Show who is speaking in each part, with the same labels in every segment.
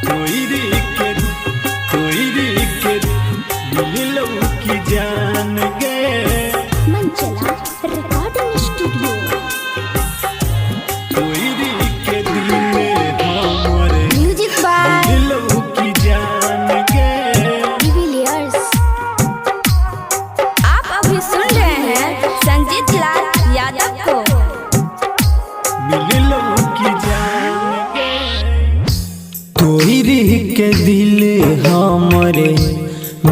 Speaker 1: के दिल की जान गे
Speaker 2: मंचला रिकॉर्डिंग स्टूडियो
Speaker 1: के दिल हमारे
Speaker 2: म्यूजिक बाय
Speaker 1: दिल की जान गे
Speaker 2: डिविलियर्स। आप अभी सुन रहे हैं संजीत लाल यादव को।
Speaker 1: दिल की जान गे तोहरी के दिल हमारे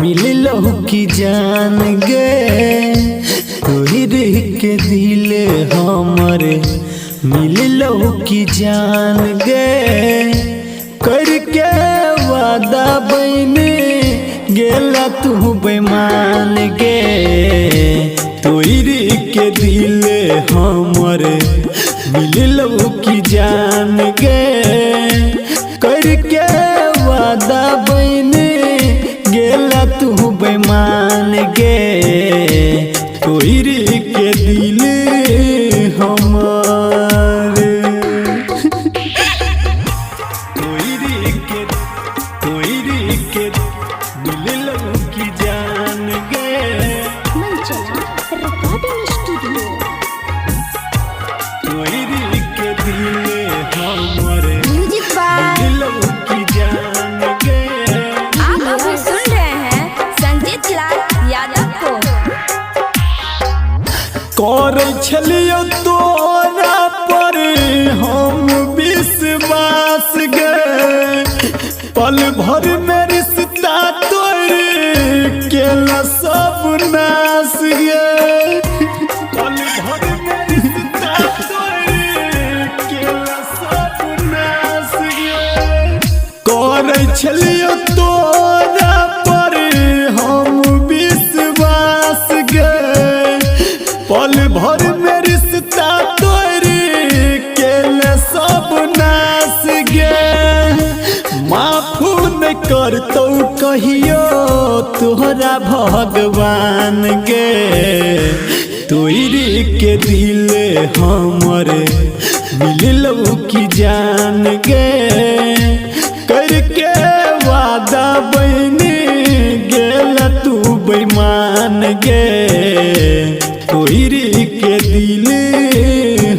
Speaker 1: मिललो की जान गे तोहरी के दिल हमारे मिललो की जान गे करके वादा बने गेला तू बेमान गे तोहरी के दिल हमारे मिललो की जान गे करके वादा बने गेला तू बेमान गे तोहरी के दिल हमारे तोहरी के दिल की जान गे
Speaker 2: मंचला रिकॉर्डिंग स्टूडियो
Speaker 1: तोहरी के दिल हमारे
Speaker 2: म्यूजिक बाय
Speaker 1: दिल की जान गे
Speaker 2: आप अभी सुन रहे हैं संजीत लाल यादव को।
Speaker 1: करे छलियो तोरा पर हम विश्वास गे पल भर में रिश्ता तोड़ केला सब नाश गे पल भर में रिश्ता तोड़ केला सब नाश गे करे छलियो तोरा पर हम विश्वास गे पल भर में रिश्ता तोरी केले सब नाश गे माफू न करतो कहियो तोहरा भगवान गे तोहरी के दिल हमारे मिललो की जान गे करके वादा बने गेला तू बेईमान गे तोहरी के दिल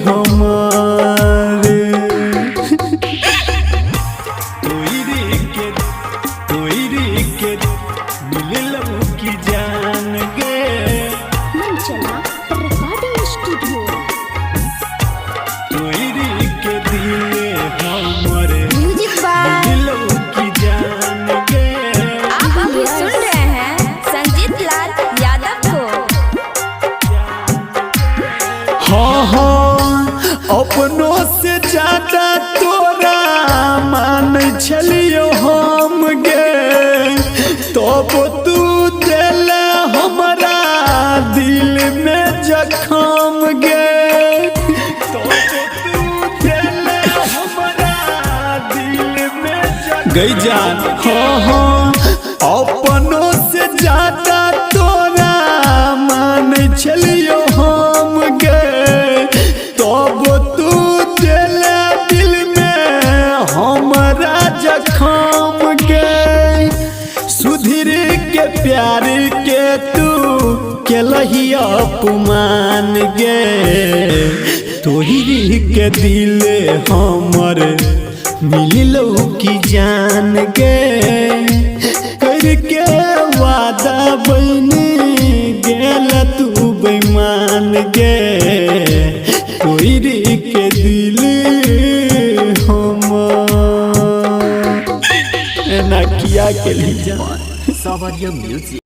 Speaker 1: हमारे तोहरी के दिल की जान गे
Speaker 2: मंचला रिकॉर्डिंग स्टूडियो
Speaker 1: तोहरी के दिल हमारे
Speaker 2: म्यूजिक बाय
Speaker 1: दिल की जान गे
Speaker 2: आप अभी सुन रहे हैं संजीत लाल यादव को।
Speaker 1: हाँ हाँ अपनों से ज्यादा तोरा मान छलियो हम गे तब तू दिल हमारा दिल में जखम गे तब तू दिल हमारा दिल में गई जान हाँ हाँ अपनों से ज्यादा तोरा मान छलियो हम गे तब तू दिल में हमारा जखम गे सुधीर के प्यार के तू केलही अपमान गे तोहरी के दिल हमर मिललो की जान गे करके वादा बने गेला तू बेईमान गे तोहरी के दिल हमर ना किया के लिए
Speaker 3: Savarya Music.